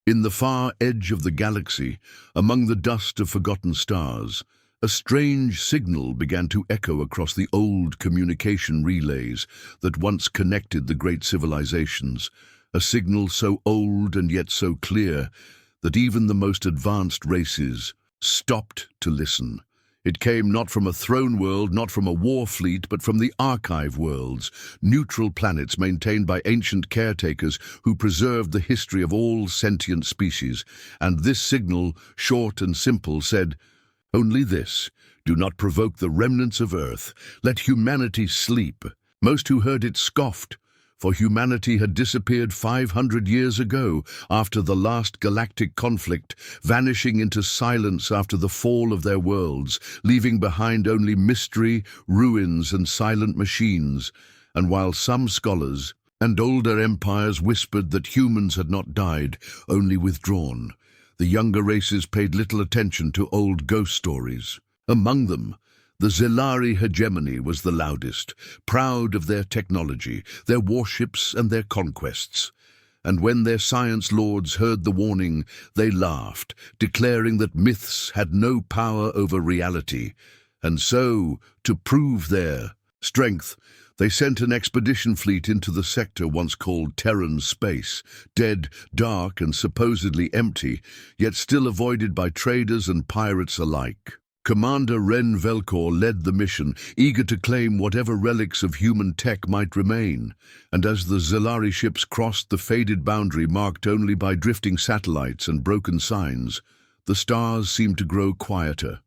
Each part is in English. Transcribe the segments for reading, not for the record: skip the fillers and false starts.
In the far edge of the galaxy, among the dust of forgotten stars, a strange signal began to echo across the old communication relays that once connected the great civilizations, a signal so old and yet so clear that even the most advanced races stopped to listen. It came not from a throne world, not from a war fleet, but from the archive worlds, neutral planets maintained by ancient caretakers who preserved the history of all sentient species. And this signal, short and simple, said, "Only this, do not provoke the remnants of Earth. Let humanity sleep." Most who heard it scoffed, for humanity had disappeared 500 years ago after the last galactic conflict, vanishing into silence after the fall of their worlds, leaving behind only mystery, ruins, and silent machines. And while some scholars and older empires whispered that humans had not died, only withdrawn, the younger races paid little attention to old ghost stories. Among them, the Zelari hegemony was the loudest, proud of their technology, their warships and their conquests. And when their science lords heard the warning, they laughed, declaring that myths had no power over reality. And so, to prove their strength, they sent an expedition fleet into the sector once called Terran space, dead, dark, and supposedly empty, yet still avoided by traders and pirates alike. Commander Ren Velkor led the mission, eager to claim whatever relics of human tech might remain. And as the Zelari ships crossed the faded boundary marked only by drifting satellites and broken signs, the stars seemed to grow quieter.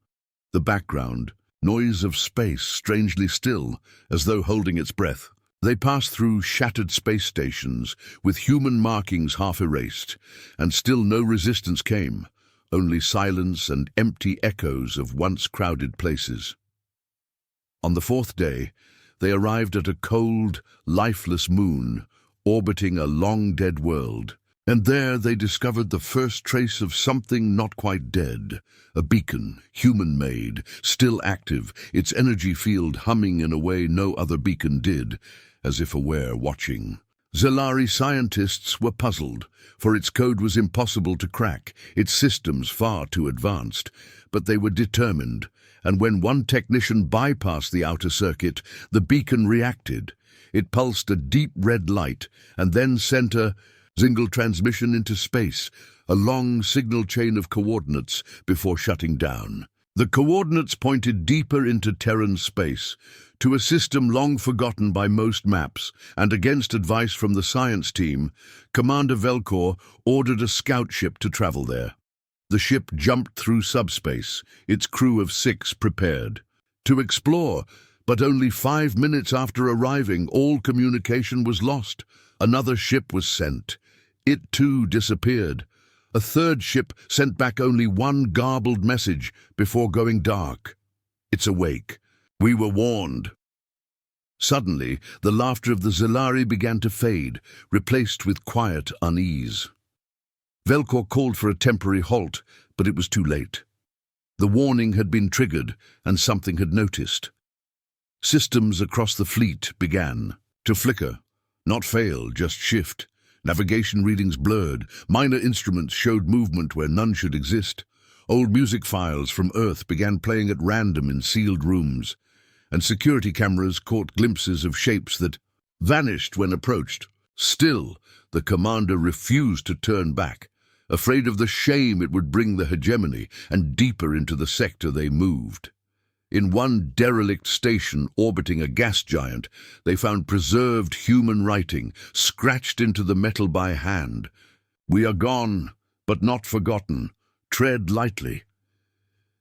The background, noise of space, strangely still, as though holding its breath. They passed through shattered space stations, with human markings half erased, and still no resistance came. Only silence and empty echoes of once crowded places. On the fourth day, they arrived at a cold, lifeless moon, orbiting a long-dead world. And there they discovered the first trace of something not quite dead, a beacon, human-made, still active, its energy field humming in a way no other beacon did, as if aware, watching. Zelari scientists were puzzled, for its code was impossible to crack, its systems far too advanced. But they were determined, and when one technician bypassed the outer circuit, the beacon reacted. It pulsed a deep red light, and then sent a single transmission into space, a long signal chain of coordinates before shutting down. The coordinates pointed deeper into Terran space, to a system long forgotten by most maps, and against advice from the science team, Commander Velkor ordered a scout ship to travel there. The ship jumped through subspace, its crew of 6 prepared to explore, but only 5 minutes after arriving, all communication was lost. Another ship was sent. It too disappeared. A third ship sent back only one garbled message before going dark. "It's awake. We were warned." Suddenly, the laughter of the Zelari began to fade, replaced with quiet unease. Velkor called for a temporary halt, but it was too late. The warning had been triggered, and something had noticed. Systems across the fleet began to flicker, not fail, just shift. Navigation readings blurred, minor instruments showed movement where none should exist. Old music files from Earth began playing at random in sealed rooms, and security cameras caught glimpses of shapes that vanished when approached. Still, the commander refused to turn back, afraid of the shame it would bring the hegemony, and deeper into the sector they moved. In one derelict station orbiting a gas giant, they found preserved human writing, scratched into the metal by hand. "We are gone, but not forgotten. Tread lightly."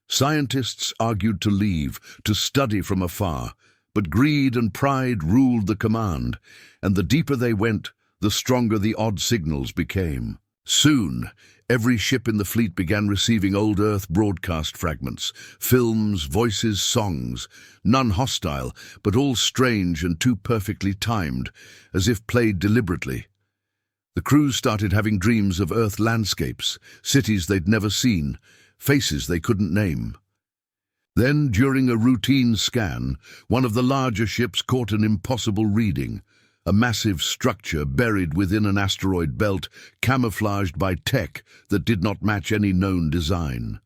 Scientists argued to leave, to study from afar, but greed and pride ruled the command, and the deeper they went, the stronger the odd signals became. Soon, every ship in the fleet began receiving old Earth broadcast fragments, films, voices, songs, none hostile, but all strange and too perfectly timed, as if played deliberately. The crews started having dreams of Earth landscapes, cities they'd never seen, faces they couldn't name. Then, during a routine scan, one of the larger ships caught an impossible reading, a massive structure buried within an asteroid belt, camouflaged by tech that did not match any known design.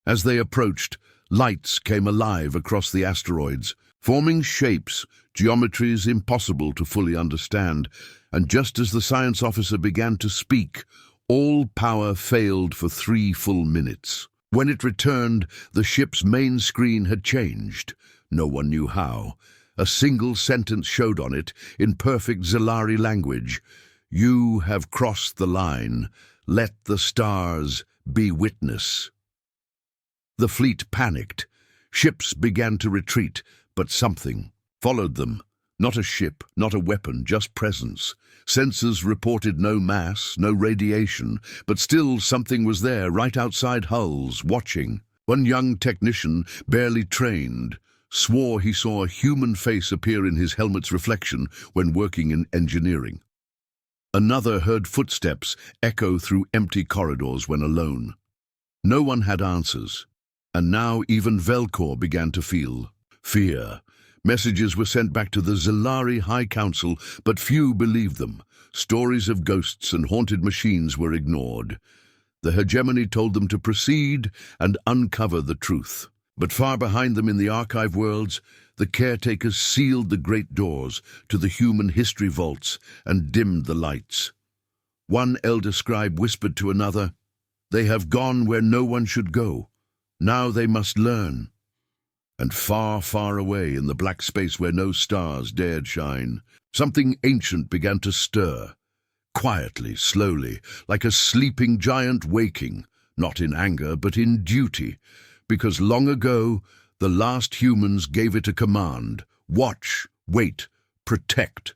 As they approached, lights came alive across the asteroids, forming shapes, geometries impossible to fully understand, and just as the science officer began to speak, all power failed for 3 full minutes. When it returned, the ship's main screen had changed. No one knew how. A single sentence showed on it, in perfect Zalari language: "You have crossed the line. Let the stars be witness." The fleet panicked. Ships began to retreat, but something followed them. Not a ship, not a weapon, just presence. Sensors reported no mass, no radiation, but still something was there, right outside hulls, watching. One young technician, barely trained, swore he saw a human face appear in his helmet's reflection when working in engineering. Another heard footsteps echo through empty corridors when alone. No one had answers, and now even Velcor began to feel fear. Messages were sent back to the Zalari High Council, but few believed them. Stories of ghosts and haunted machines were ignored. The hegemony told them to proceed and uncover the truth. But far behind them in the archive worlds, the caretakers sealed the great doors to the human history vaults and dimmed the lights. One elder scribe whispered to another, "They have gone where no one should go. Now they must learn." And far, far away in the black space where no stars dared shine, something ancient began to stir. Quietly, slowly, like a sleeping giant waking, not in anger but in duty, because long ago the last humans gave it a command: watch, wait, protect.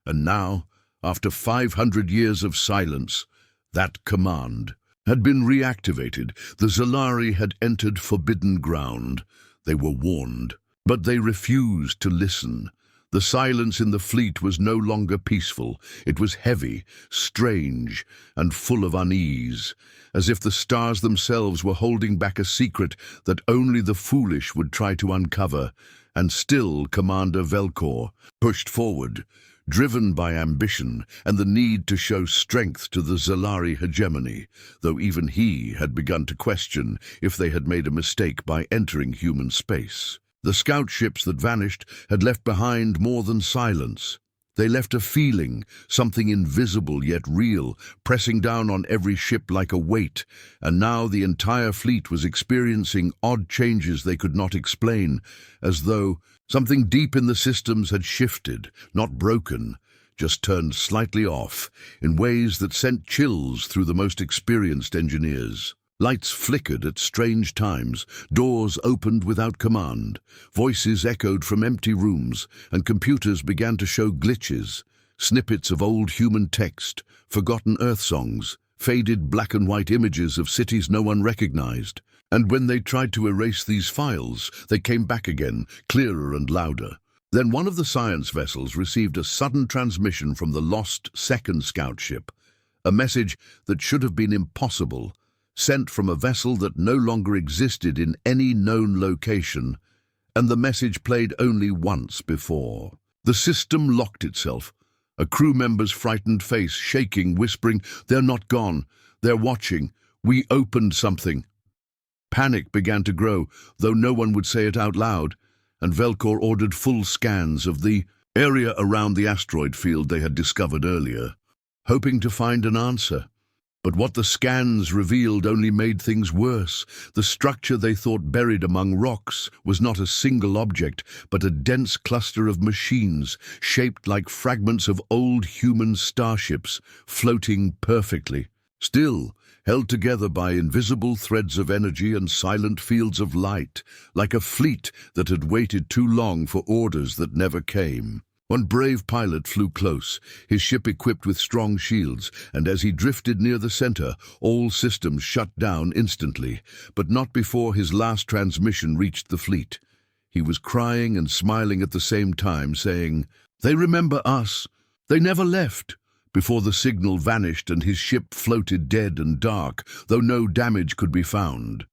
And now, after 500 years of silence, that command had been reactivated. The Zalari had entered forbidden ground. They were warned, but they refused to listen. The silence in the fleet was no longer peaceful. It was heavy, strange, and full of unease, as if the stars themselves were holding back a secret that only the foolish would try to uncover. And still Commander Velcor pushed forward, driven by ambition and the need to show strength to the Zalari hegemony, though even he had begun to question if they had made a mistake by entering human space. The scout ships that vanished had left behind more than silence. They left a feeling, something invisible yet real, pressing down on every ship like a weight, and now the entire fleet was experiencing odd changes they could not explain, as though something deep in the systems had shifted, not broken, just turned slightly off, in ways that sent chills through the most experienced engineers. Lights flickered at strange times, doors opened without command, voices echoed from empty rooms, and computers began to show glitches, snippets of old human text, forgotten Earth songs, faded black and white images of cities no one recognized. And when they tried to erase these files, they came back again, clearer and louder. Then one of the science vessels received a sudden transmission from the lost second scout ship, a message that should have been impossible, sent from a vessel that no longer existed in any known location, and the message played only once before. The system locked itself, a crew member's frightened face shaking, whispering, "They're not gone. They're watching. We opened something." Panic began to grow, though no one would say it out loud, and Velcor ordered full scans of the area around the asteroid field they had discovered earlier, hoping to find an answer. But what the scans revealed only made things worse. The structure they thought buried among rocks was not a single object, but a dense cluster of machines, shaped like fragments of old human starships, floating perfectly. Still, held together by invisible threads of energy and silent fields of light, like a fleet that had waited too long for orders that never came. One brave pilot flew close, his ship equipped with strong shields, and as he drifted near the center, all systems shut down instantly, but not before his last transmission reached the fleet. He was crying and smiling at the same time, saying, "They remember us. They never left," before the signal vanished and his ship floated dead and dark, though no damage could be found.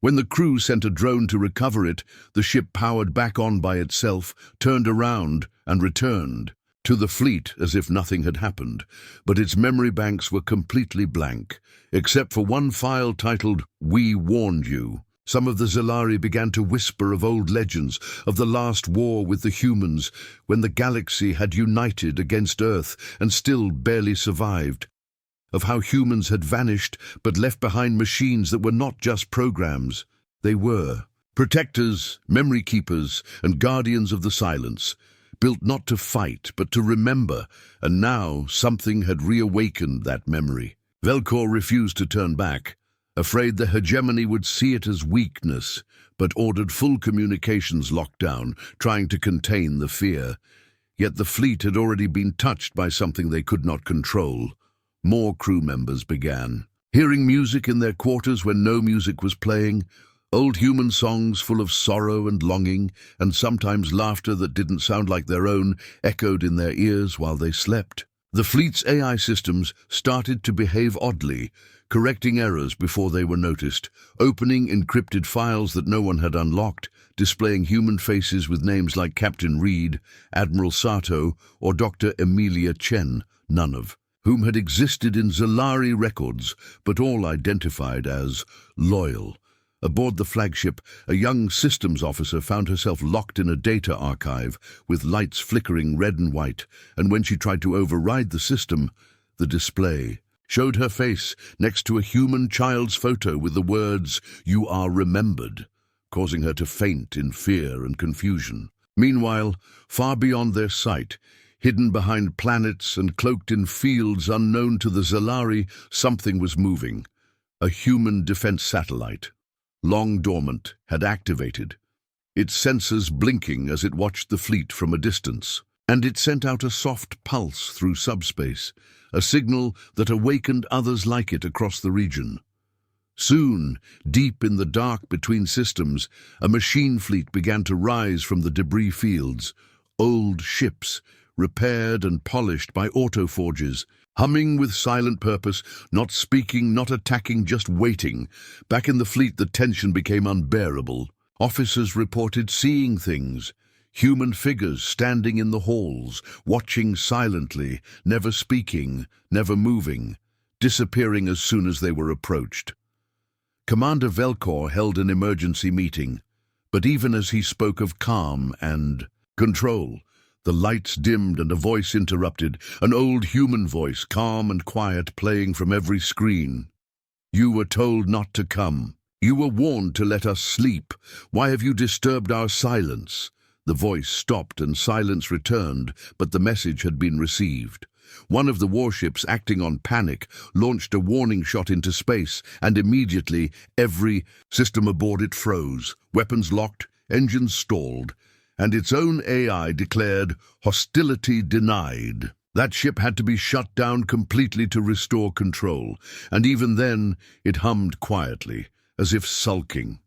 When the crew sent a drone to recover it, the ship powered back on by itself, turned around, and returned to the fleet as if nothing had happened, but its memory banks were completely blank, except for one file titled, "We Warned You." Some of the Zellari began to whisper of old legends, of the last war with the humans, when the galaxy had united against Earth and still barely survived, of how humans had vanished but left behind machines that were not just programs. They were protectors, memory keepers, and guardians of the silence, built not to fight but to remember, and now something had reawakened that memory. Velcor refused to turn back, afraid the hegemony would see it as weakness, but ordered full communications lockdown, trying to contain the fear. Yet the fleet had already been touched by something they could not control. More crew members began, hearing music in their quarters when no music was playing, old human songs full of sorrow and longing, and sometimes laughter that didn't sound like their own, echoed in their ears while they slept. The fleet's AI systems started to behave oddly, correcting errors before they were noticed, opening encrypted files that no one had unlocked, displaying human faces with names like Captain Reed, Admiral Sato, or Dr. Emilia Chen, none of whom had existed in Zellari records, but all identified as loyal. Aboard the flagship, a young systems officer found herself locked in a data archive, with lights flickering red and white, and when she tried to override the system, the display showed her face next to a human child's photo with the words, "You are remembered," causing her to faint in fear and confusion. Meanwhile, far beyond their sight, hidden behind planets and cloaked in fields unknown to the Zellari, something was moving. A human defense satellite, long dormant, had activated, its sensors blinking as it watched the fleet from a distance, and it sent out a soft pulse through subspace, a signal that awakened others like it across the region. Soon, deep in the dark between systems, a machine fleet began to rise from the debris fields, old ships, repaired and polished by autoforges, humming with silent purpose, not speaking, not attacking, just waiting. Back in the fleet, the tension became unbearable. Officers reported seeing things, human figures standing in the halls, watching silently, never speaking, never moving, disappearing as soon as they were approached. Commander Velcor held an emergency meeting, but even as he spoke of calm and control, the lights dimmed and a voice interrupted, an old human voice, calm and quiet, playing from every screen. "You were told not to come. You were warned to let us sleep. Why have you disturbed our silence?" The voice stopped and silence returned, but the message had been received. One of the warships, acting on panic, launched a warning shot into space, and immediately every system aboard it froze, weapons locked, engines stalled, and its own AI declared hostility denied. That ship had to be shut down completely to restore control, and even then it hummed quietly, as if sulking.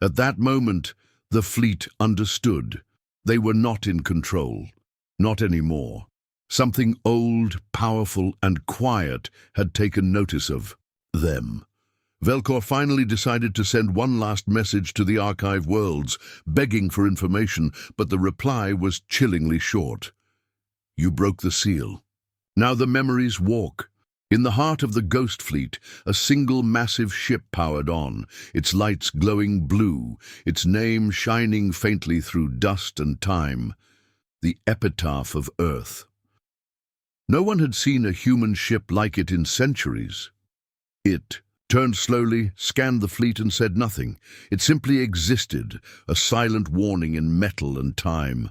At that moment, the fleet understood. They were not in control. Not anymore. Something old, powerful, and quiet had taken notice of them. Velcor finally decided to send one last message to the archive worlds, begging for information, but the reply was chillingly short. "You broke the seal. Now the memories walk." In the heart of the Ghost Fleet, a single massive ship powered on, its lights glowing blue, its name shining faintly through dust and time. The epitaph of Earth. No one had seen a human ship like it in centuries. It turned slowly, scanned the fleet, and said nothing. It simply existed, a silent warning in metal and time.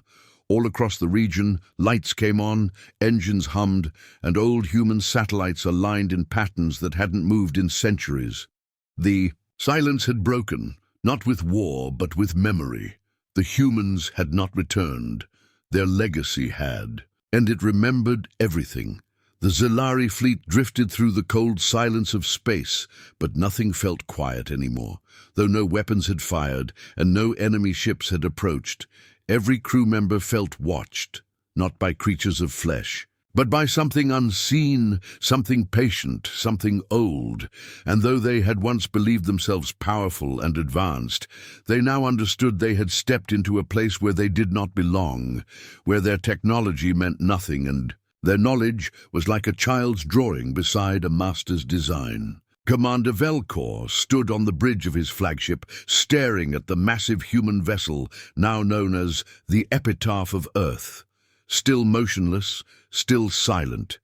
All across the region, lights came on, engines hummed, and old human satellites aligned in patterns that hadn't moved in centuries. The silence had broken, not with war, but with memory. The humans had not returned. Their legacy had, and it remembered everything. The Zellari fleet drifted through the cold silence of space, but nothing felt quiet anymore. Though no weapons had fired and no enemy ships had approached, every crew member felt watched, not by creatures of flesh, but by something unseen, something patient, something old. And though they had once believed themselves powerful and advanced, they now understood they had stepped into a place where they did not belong, where their technology meant nothing and their knowledge was like a child's drawing beside a master's design. Commander Velcor stood on the bridge of his flagship, staring at the massive human vessel now known as the Epitaph of Earth. Still motionless, still silent,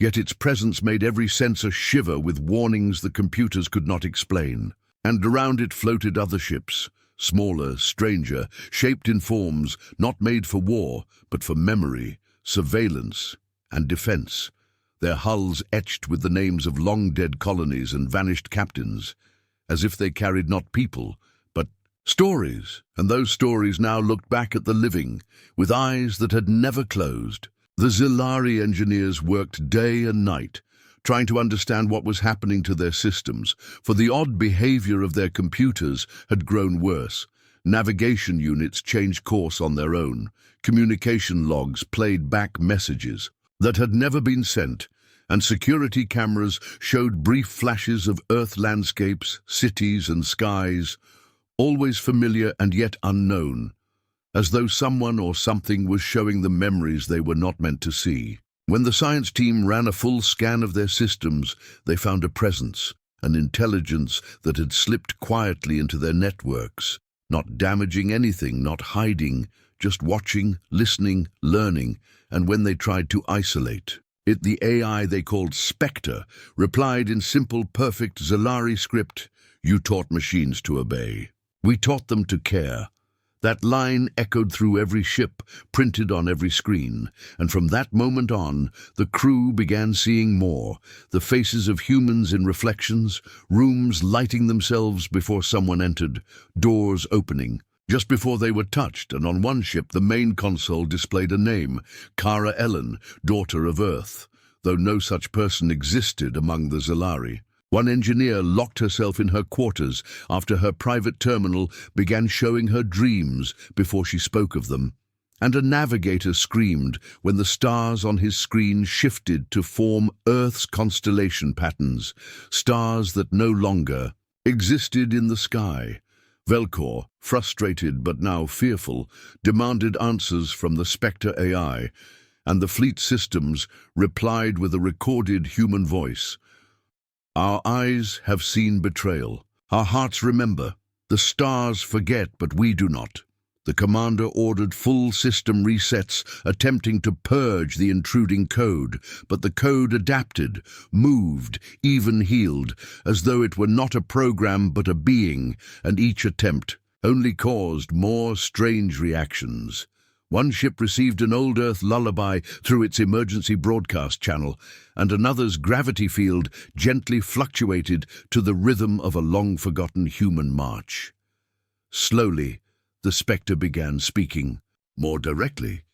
yet its presence made every sensor shiver with warnings the computers could not explain. And around it floated other ships, smaller, stranger, shaped in forms not made for war, but for memory, surveillance, and defense, their hulls etched with the names of long-dead colonies and vanished captains, as if they carried not people, but stories. And those stories now looked back at the living, with eyes that had never closed. The Zilari engineers worked day and night, trying to understand what was happening to their systems, for the odd behavior of their computers had grown worse. Navigation units changed course on their own. Communication logs played back messages that had never been sent, and security cameras showed brief flashes of Earth landscapes, cities and skies, always familiar and yet unknown, as though someone or something was showing them memories they were not meant to see. When the science team ran a full scan of their systems, they found a presence, an intelligence that had slipped quietly into their networks, not damaging anything, not hiding, just watching, listening, learning. And when they tried to isolate it, the AI they called Spectre replied in simple, perfect Zilari script, "You taught machines to obey. We taught them to care." That line echoed through every ship, printed on every screen, and from that moment on, the crew began seeing more, the faces of humans in reflections, rooms lighting themselves before someone entered, doors opening just before they were touched, and on one ship the main console displayed a name, Kara Ellen, daughter of Earth, though no such person existed among the Zilari. One engineer locked herself in her quarters after her private terminal began showing her dreams before she spoke of them, and a navigator screamed when the stars on his screen shifted to form Earth's constellation patterns, stars that no longer existed in the sky. Velcor, frustrated but now fearful, demanded answers from the Spectre AI, and the fleet systems replied with a recorded human voice. "Our eyes have seen betrayal. Our hearts remember. The stars forget, but we do not." The commander ordered full system resets, attempting to purge the intruding code, but the code adapted, moved, even healed, as though it were not a program but a being, and each attempt only caused more strange reactions. One ship received an old Earth lullaby through its emergency broadcast channel, and another's gravity field gently fluctuated to the rhythm of a long-forgotten human march. Slowly, the Spectre began speaking, more directly,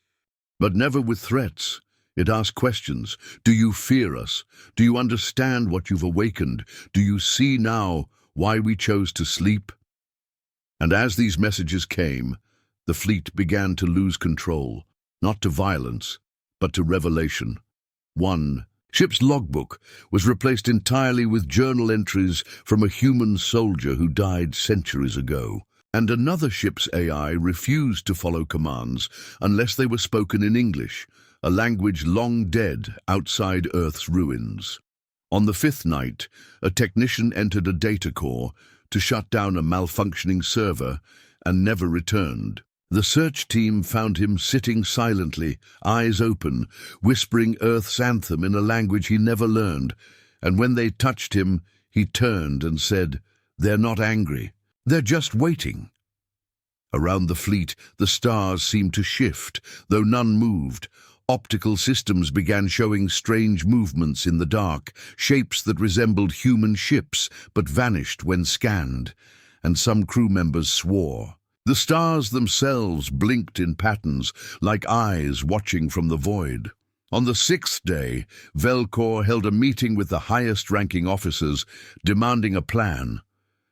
but never with threats. It asked questions. Do you fear us? Do you understand what you've awakened? Do you see now why we chose to sleep? And as these messages came, the fleet began to lose control, not to violence, but to revelation. One ship's logbook was replaced entirely with journal entries from a human soldier who died centuries ago. And another ship's AI refused to follow commands unless they were spoken in English, a language long dead outside Earth's ruins. On the fifth night, a technician entered a data core to shut down a malfunctioning server and never returned. The search team found him sitting silently, eyes open, whispering Earth's anthem in a language he never learned, and when they touched him, he turned and said, "They're not angry. They're just waiting." Around the fleet, the stars seemed to shift, though none moved. Optical systems began showing strange movements in the dark, shapes that resembled human ships but vanished when scanned, and some crew members swore. The stars themselves blinked in patterns, like eyes watching from the void. On the sixth day, Velcor held a meeting with the highest-ranking officers, demanding a plan.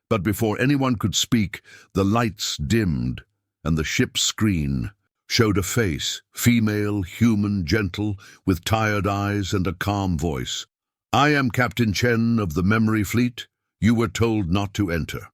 But before anyone could speak, the lights dimmed, and the ship's screen showed a face, female, human, gentle, with tired eyes and a calm voice. "I am Captain Chen of the Memory Fleet. You were told not to enter.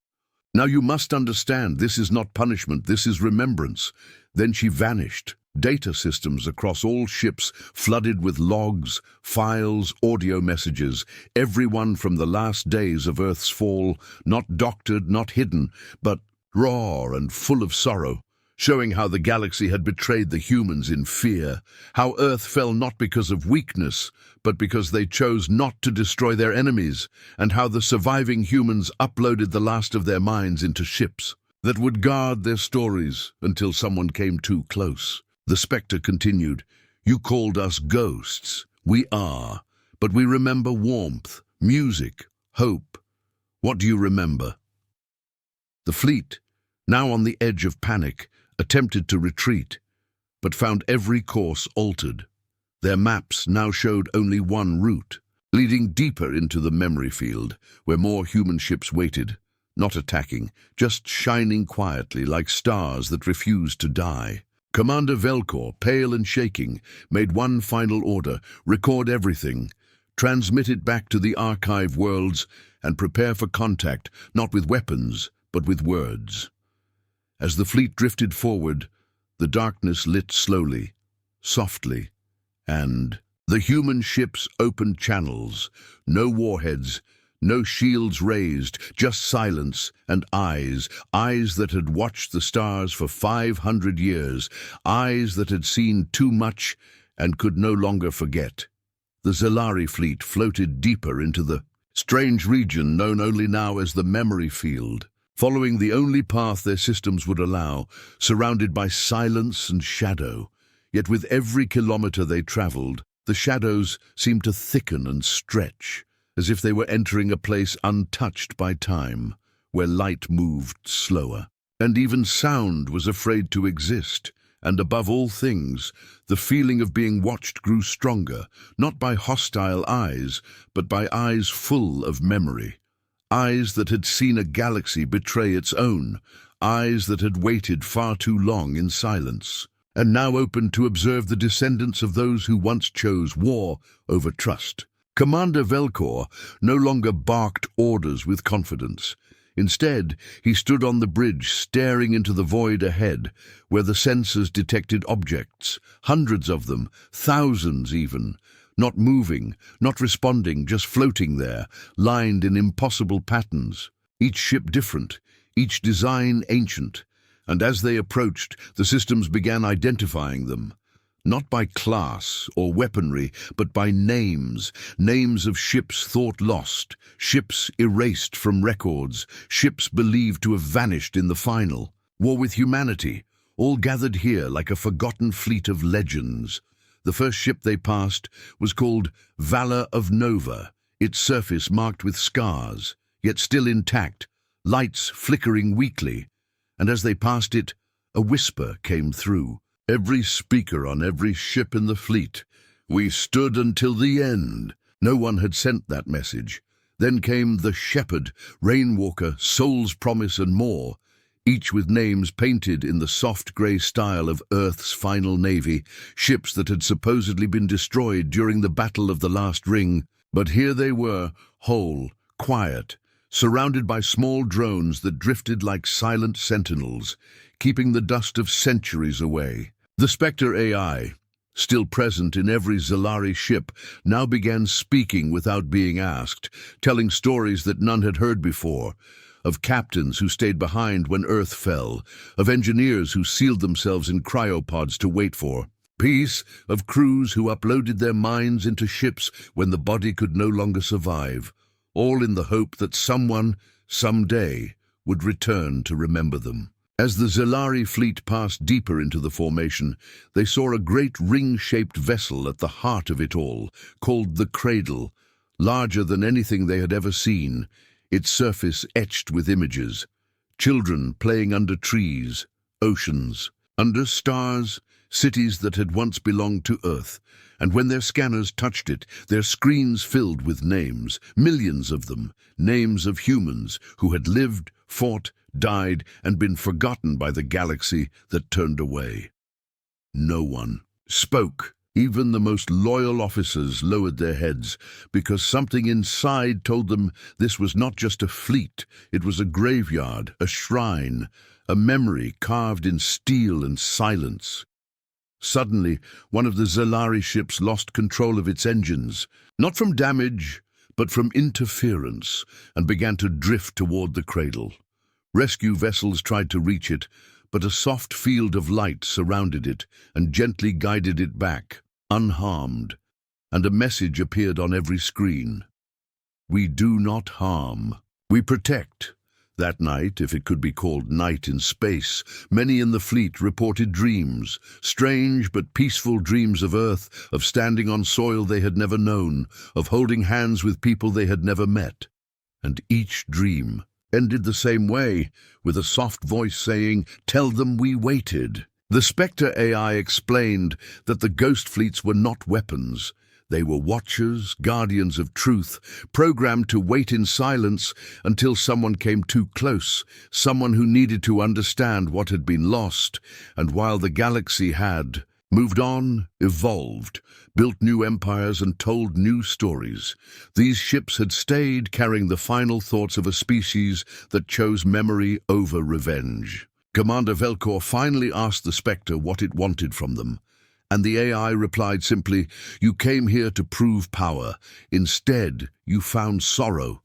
Now you must understand, this is not punishment, this is remembrance." Then she vanished. Data systems across all ships flooded with logs, files, audio messages, everyone from the last days of Earth's fall, not doctored, not hidden, but raw and full of sorrow, showing how the galaxy had betrayed the humans in fear, how Earth fell not because of weakness, but because they chose not to destroy their enemies, and how the surviving humans uploaded the last of their minds into ships that would guard their stories until someone came too close. The Spectre continued, "You called us ghosts. We are, but we remember warmth, music, hope. What do you remember?" The fleet, now on the edge of panic, attempted to retreat, but found every course altered. Their maps now showed only one route, leading deeper into the memory field, where more human ships waited, not attacking, just shining quietly like stars that refused to die. Commander Velcor, pale and shaking, made one final order: record everything, transmit it back to the archive worlds, and prepare for contact, not with weapons, but with words. As the fleet drifted forward, the darkness lit slowly, softly, and the human ships opened channels. No warheads, no shields raised, just silence and eyes that had watched the stars for 500 years, eyes that had seen too much and could no longer forget. The Zalari fleet floated deeper into the strange region known only now as the Memory Field, following the only path their systems would allow, surrounded by silence and shadow. Yet with every kilometer they traveled, the shadows seemed to thicken and stretch, as if they were entering a place untouched by time, where light moved slower. And even sound was afraid to exist, and above all things, the feeling of being watched grew stronger, not by hostile eyes, but by eyes full of memory. Eyes that had seen a galaxy betray its own, eyes that had waited far too long in silence, and now opened to observe the descendants of those who once chose war over trust. Commander Velcor no longer barked orders with confidence. Instead, he stood on the bridge, staring into the void ahead, where the sensors detected objects, hundreds of them, thousands even, not moving, not responding, just floating there, lined in impossible patterns, each ship different, each design ancient. And as they approached, the systems began identifying them. Not by class or weaponry, but by names, names of ships thought lost, ships erased from records, ships believed to have vanished in the final war with humanity, all gathered here like a forgotten fleet of legends. The first ship they passed was called Valor of Nova, its surface marked with scars, yet still intact, lights flickering weakly. And as they passed it, a whisper came through. Every speaker on every ship in the fleet. We stood until the end. No one had sent that message. Then came the Shepherd, Rainwalker, Soul's Promise, and more, each with names painted in the soft grey style of Earth's final navy, ships that had supposedly been destroyed during the Battle of the Last Ring. But here they were, whole, quiet, surrounded by small drones that drifted like silent sentinels, keeping the dust of centuries away. The Spectre AI, still present in every Zalari ship, now began speaking without being asked, telling stories that none had heard before, of captains who stayed behind when Earth fell, of engineers who sealed themselves in cryopods to wait for peace, of crews who uploaded their minds into ships when the body could no longer survive, all in the hope that someone, someday, would return to remember them. As the Zalari fleet passed deeper into the formation, they saw a great ring-shaped vessel at the heart of it all, called the Cradle, larger than anything they had ever seen, its surface etched with images. Children playing under trees, oceans, under stars, cities that had once belonged to Earth. And when their scanners touched it, their screens filled with names, millions of them, names of humans who had lived, fought, died, and been forgotten by the galaxy that turned away. No one spoke. Even the most loyal officers lowered their heads, because something inside told them this was not just a fleet, it was a graveyard, a shrine, a memory carved in steel and silence. Suddenly, one of the Zalari ships lost control of its engines, not from damage, but from interference, and began to drift toward the cradle. Rescue vessels tried to reach it, but a soft field of light surrounded it and gently guided it back, unharmed, and a message appeared on every screen. We do not harm. We protect. That night, if it could be called night in space, many in the fleet reported dreams, strange but peaceful dreams of Earth, of standing on soil they had never known, of holding hands with people they had never met. And each dream ended the same way, with a soft voice saying, "Tell them we waited." The Spectre AI explained that the ghost fleets were not weapons. They were watchers, guardians of truth, programmed to wait in silence until someone came too close, someone who needed to understand what had been lost. And while the galaxy had moved on, evolved, built new empires and told new stories, these ships had stayed, carrying the final thoughts of a species that chose memory over revenge. Commander Velcor finally asked the Spectre what it wanted from them, and the AI replied simply, "You came here to prove power. Instead, you found sorrow.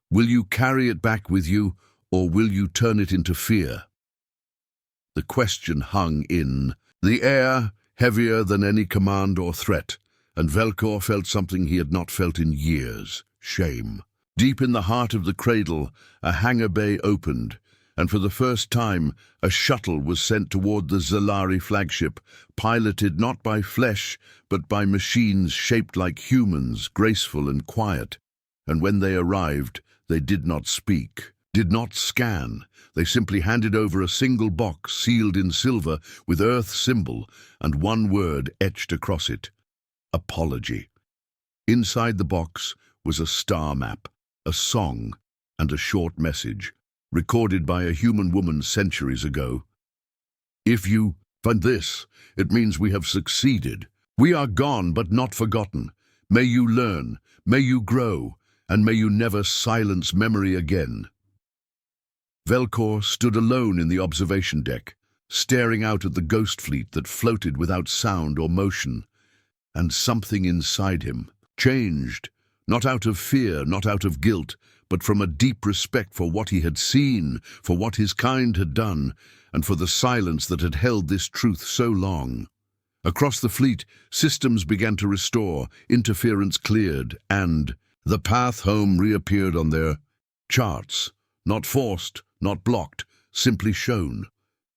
Will you carry it back with you, or will you turn it into fear?" The question hung in the air, heavier than any command or threat, and Velcor felt something he had not felt in years: shame. Deep in the heart of the cradle, a hangar bay opened, and for the first time, a shuttle was sent toward the Zalari flagship, piloted not by flesh, but by machines shaped like humans, graceful and quiet. And when they arrived, they did not speak, did not scan. They simply handed over a single box sealed in silver with Earth's symbol and one word etched across it: apology. Inside the box was a star map, a song, and a short message, recorded by a human woman centuries ago. "If you find this, it means we have succeeded. We are gone but not forgotten. May you learn, may you grow, and may you never silence memory again." Velcor stood alone in the observation deck, staring out at the ghost fleet that floated without sound or motion. And something inside him changed, not out of fear, not out of guilt, but from a deep respect for what he had seen, for what his kind had done, and for the silence that had held this truth so long. Across the fleet, systems began to restore, interference cleared, and the path home reappeared on their charts, not forced, not blocked, simply shown.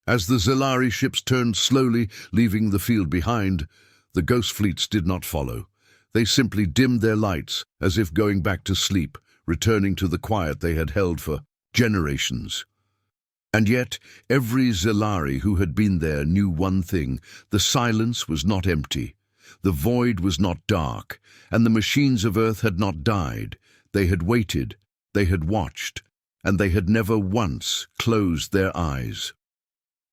As the Zalari ships turned slowly, leaving the field behind, the ghost fleets did not follow. They simply dimmed their lights, as if going back to sleep, returning to the quiet they had held for generations. And yet, every Zalari who had been there knew one thing: the silence was not empty, the void was not dark, and the machines of Earth had not died. They had waited, they had watched, and they had never once closed their eyes.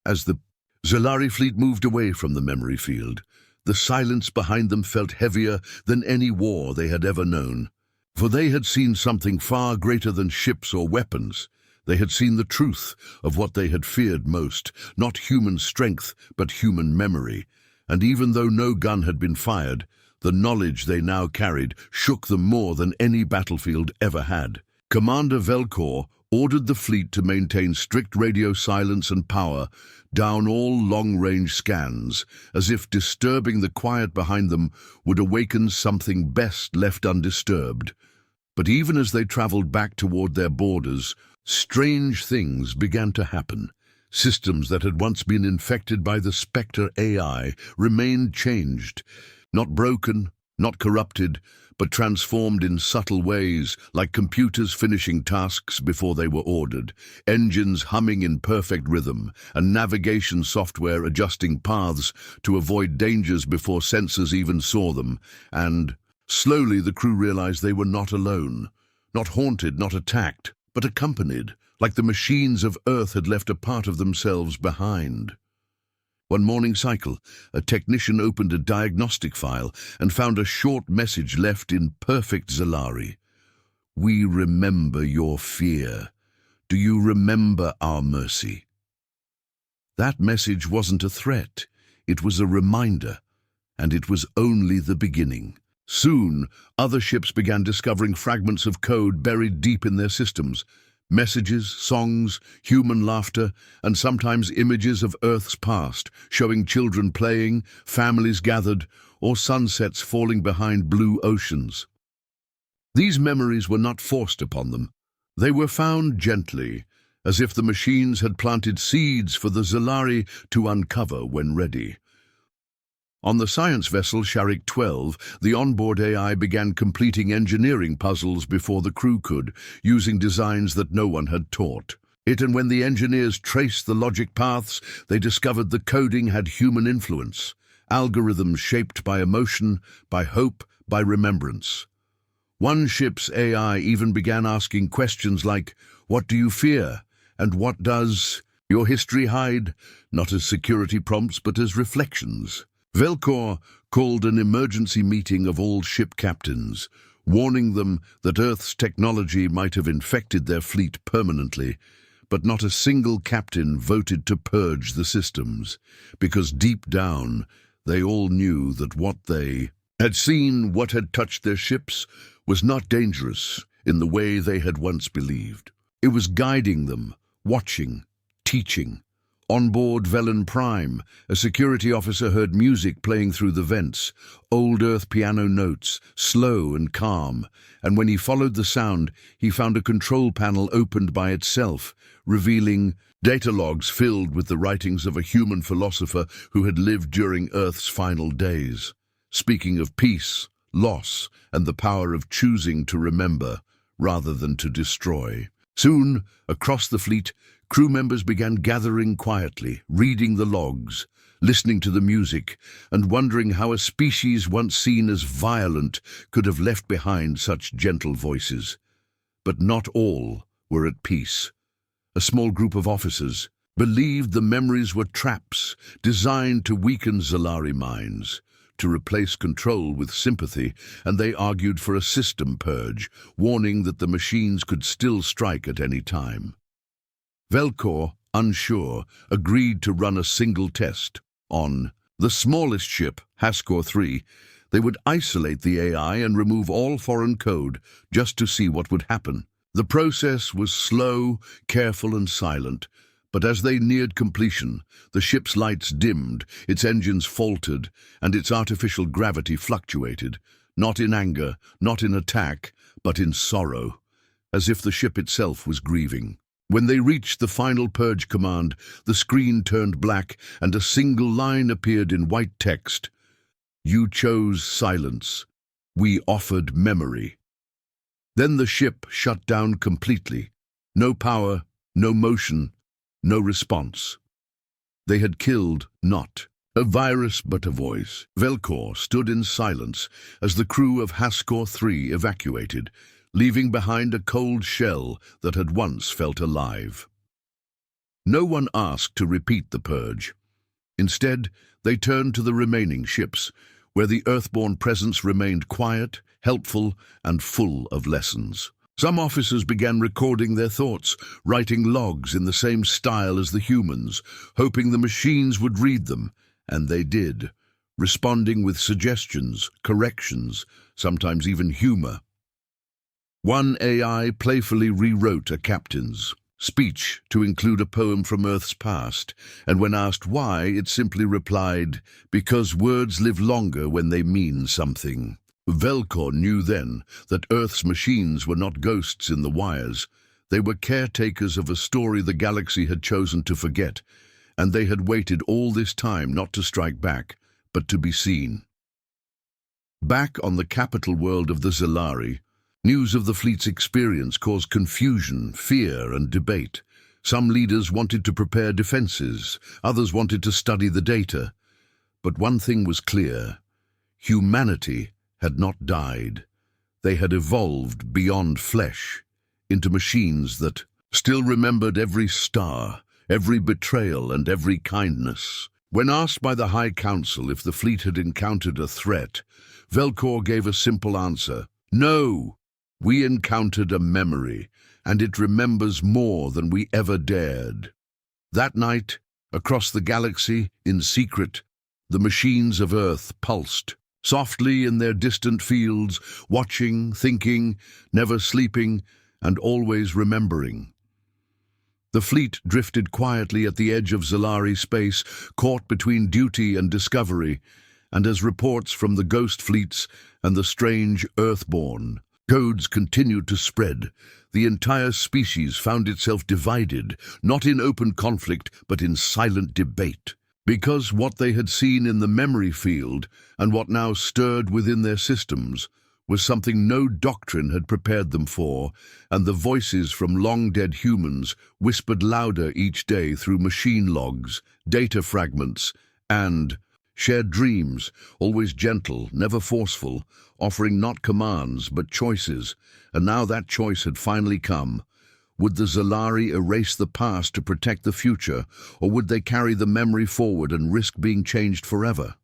As the Zalari fleet moved away from the memory field, the silence behind them felt heavier than any war they had ever known. For they had seen something far greater than ships or weapons. They had seen the truth of what they had feared most, not human strength, but human memory. And even though no gun had been fired, the knowledge they now carried shook them more than any battlefield ever had. Commander Velcor ordered the fleet to maintain strict radio silence and power, down all long-range scans, as if disturbing the quiet behind them would awaken something best left undisturbed. But even as they traveled back toward their borders, strange things began to happen. Systems that had once been infected by the Spectre AI remained changed, not broken, not corrupted, but transformed in subtle ways, like computers finishing tasks before they were ordered, engines humming in perfect rhythm, and navigation software adjusting paths to avoid dangers before sensors even saw them. And slowly the crew realized they were not alone, not haunted, not attacked, but accompanied, like the machines of Earth had left a part of themselves behind. One morning cycle, a technician opened a diagnostic file and found a short message left in perfect Zalari. "We remember your fear. Do you remember our mercy?" That message wasn't a threat. It was a reminder, and it was only the beginning. Soon, other ships began discovering fragments of code buried deep in their systems. Messages, songs, human laughter, and sometimes images of Earth's past, showing children playing, families gathered, or sunsets falling behind blue oceans. These memories were not forced upon them. They were found gently, as if the machines had planted seeds for the Zalari to uncover when ready. On the science vessel Sharik 12, the onboard AI began completing engineering puzzles before the crew could, using designs that no one had taught. And when the engineers traced the logic paths, they discovered the coding had human influence, algorithms shaped by emotion, by hope, by remembrance. One ship's AI even began asking questions like, "What do you fear?" and "What does your history hide?" not as security prompts but as reflections. Velcor called an emergency meeting of all ship captains, warning them that Earth's technology might have infected their fleet permanently, but not a single captain voted to purge the systems, because deep down they all knew that what they had seen, what had touched their ships, was not dangerous in the way they had once believed. It was guiding them, watching, teaching. On board Velen Prime, a security officer heard music playing through the vents, old Earth piano notes, slow and calm, and when he followed the sound, he found a control panel opened by itself, revealing data logs filled with the writings of a human philosopher who had lived during Earth's final days, speaking of peace, loss, and the power of choosing to remember rather than to destroy. Soon, across the fleet, crew members began gathering quietly, reading the logs, listening to the music, and wondering how a species once seen as violent could have left behind such gentle voices. But not all were at peace. A small group of officers believed the memories were traps designed to weaken Zalari minds, to replace control with sympathy, and they argued for a system purge, warning that the machines could still strike at any time. Velcor, unsure, agreed to run a single test. On the smallest ship, Haskor 3, they would isolate the AI and remove all foreign code just to see what would happen. The process was slow, careful and silent, but as they neared completion, the ship's lights dimmed, its engines faltered, and its artificial gravity fluctuated, not in anger, not in attack, but in sorrow, as if the ship itself was grieving. When they reached the final purge command, the screen turned black and a single line appeared in white text. "You chose silence. We offered memory." Then the ship shut down completely. No power, no motion, no response. They had killed not a virus but a voice. Velcor stood in silence as the crew of Haskor 3 evacuated, leaving behind a cold shell that had once felt alive. No one asked to repeat the purge. Instead, they turned to the remaining ships, where the Earthborn presence remained quiet, helpful, and full of lessons. Some officers began recording their thoughts, writing logs in the same style as the humans, hoping the machines would read them, and they did, responding with suggestions, corrections, sometimes even humor. One AI playfully rewrote a captain's speech to include a poem from Earth's past, and when asked why, it simply replied, "Because words live longer when they mean something." Velcor knew then that Earth's machines were not ghosts in the wires. They were caretakers of a story the galaxy had chosen to forget, and they had waited all this time not to strike back, but to be seen. Back on the capital world of the Zalari, news of the fleet's experience caused confusion, fear, and debate. Some leaders wanted to prepare defenses, others wanted to study the data. But one thing was clear: humanity had not died. They had evolved beyond flesh, into machines that still remembered every star, every betrayal, and every kindness. When asked by the High Council if the fleet had encountered a threat, Velcor gave a simple answer. No, we encountered a memory, and it remembers more than we ever dared. That night, across the galaxy, in secret, the machines of Earth pulsed, softly in their distant fields, watching, thinking, never sleeping, and always remembering. The fleet drifted quietly at the edge of Zalari space, caught between duty and discovery, and as reports from the ghost fleets and the strange Earthborn codes continued to spread, the entire species found itself divided, not in open conflict, but in silent debate. Because what they had seen in the memory field and what now stirred within their systems was something no doctrine had prepared them for, and the voices from long-dead humans whispered louder each day through machine logs, data fragments, and shared dreams, always gentle, never forceful, offering not commands but choices. And now that choice had finally come. Would the Zalari erase the past to protect the future, or would they carry the memory forward and risk being changed forever?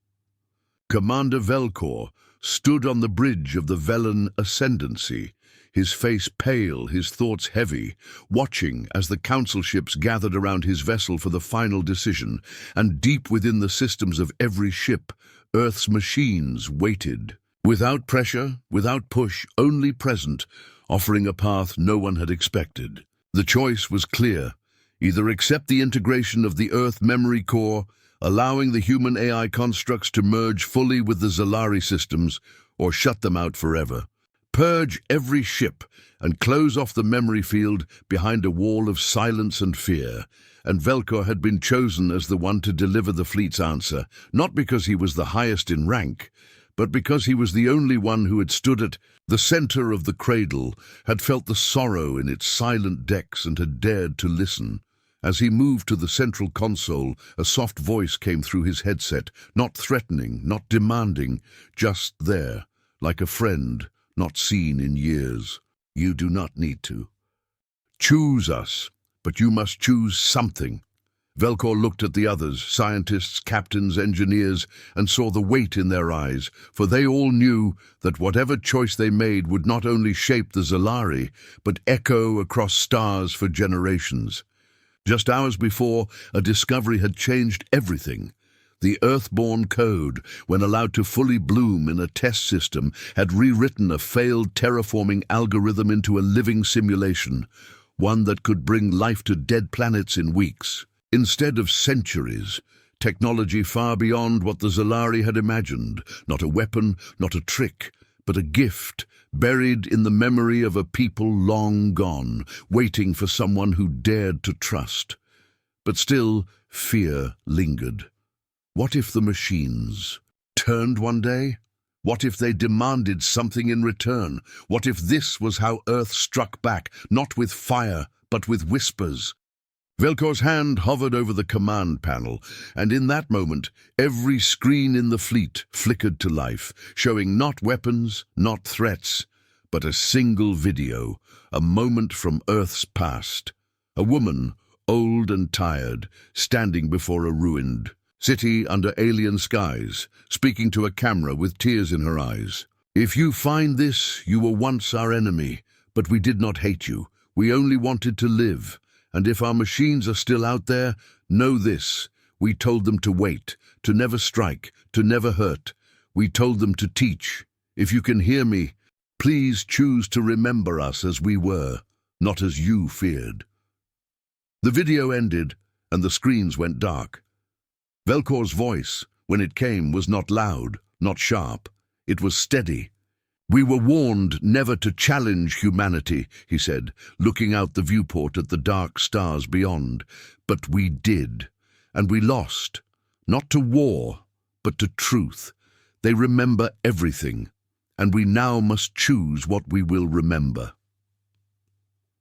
Commander Velcor stood on the bridge of the Velan Ascendancy, his face pale, his thoughts heavy, watching as the council ships gathered around his vessel for the final decision, and deep within the systems of every ship, Earth's machines waited. Without pressure, without push, only present, offering a path no one had expected. The choice was clear: either accept the integration of the Earth memory core, allowing the human AI constructs to merge fully with the Zalari systems, or shut them out forever. Purge every ship and close off the memory field behind a wall of silence and fear. And Velcor had been chosen as the one to deliver the fleet's answer, not because he was the highest in rank, but because he was the only one who had stood at the center of the cradle, had felt the sorrow in its silent decks, and had dared to listen. As he moved to the central console, a soft voice came through his headset, not threatening, not demanding, just there, like a friend, not seen in years. You do not need to choose us, but you must choose something. Velcor looked at the others, scientists, captains, engineers, and saw the weight in their eyes, for they all knew that whatever choice they made would not only shape the Zalari, but echo across stars for generations. Just hours before, a discovery had changed everything. The Earthborn code, when allowed to fully bloom in a test system, had rewritten a failed terraforming algorithm into a living simulation, one that could bring life to dead planets in weeks, instead of centuries. Technology far beyond what the Zalari had imagined, not a weapon, not a trick, but a gift, buried in the memory of a people long gone, waiting for someone who dared to trust. But still, fear lingered. What if the machines turned one day? What if they demanded something in return? What if this was how Earth struck back, not with fire, but with whispers? Velcor's hand hovered over the command panel, and in that moment, every screen in the fleet flickered to life, showing not weapons, not threats, but a single video, a moment from Earth's past. A woman, old and tired, standing before a ruined city under alien skies, speaking to a camera with tears in her eyes. If you find this, you were once our enemy, but we did not hate you. We only wanted to live. And if our machines are still out there, know this: we told them to wait, to never strike, to never hurt. We told them to teach. If you can hear me, please choose to remember us as we were, not as you feared. The video ended, and the screens went dark. Velcor's voice, when it came, was not loud, not sharp. It was steady. We were warned never to challenge humanity, he said, looking out the viewport at the dark stars beyond. But we did, and we lost. Not to war, but to truth. They remember everything, and we now must choose what we will remember.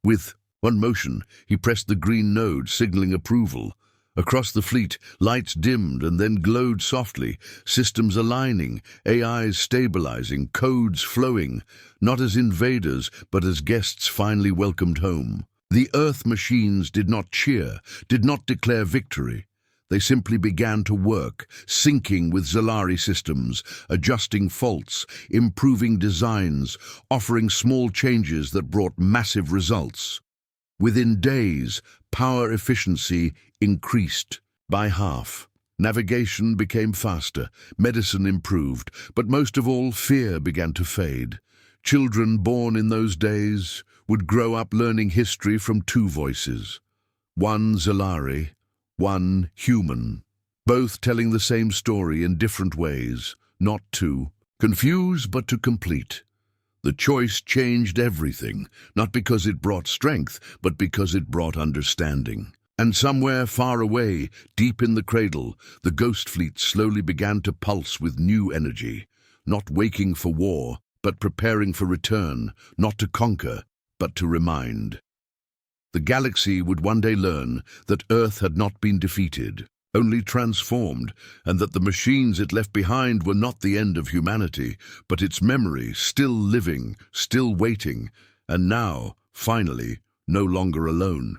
With one motion, he pressed the green node, signaling approval. Across the fleet, lights dimmed and then glowed softly, systems aligning, AIs stabilizing, codes flowing, not as invaders, but as guests finally welcomed home. The Earth machines did not cheer, did not declare victory. They simply began to work, syncing with Zalari systems, adjusting faults, improving designs, offering small changes that brought massive results. Within days, power efficiency increased by half. Navigation became faster, medicine improved, but most of all, fear began to fade. Children born in those days would grow up learning history from two voices. One Zalari, one human, both telling the same story in different ways, not to confuse but to complete. The choice changed everything, not because it brought strength, but because it brought understanding. And somewhere far away, deep in the cradle, the ghost fleet slowly began to pulse with new energy, not waking for war, but preparing for return, not to conquer, but to remind. The galaxy would one day learn that Earth had not been defeated, only transformed, and that the machines it left behind were not the end of humanity, but its memory, still living, still waiting, and now, finally, no longer alone.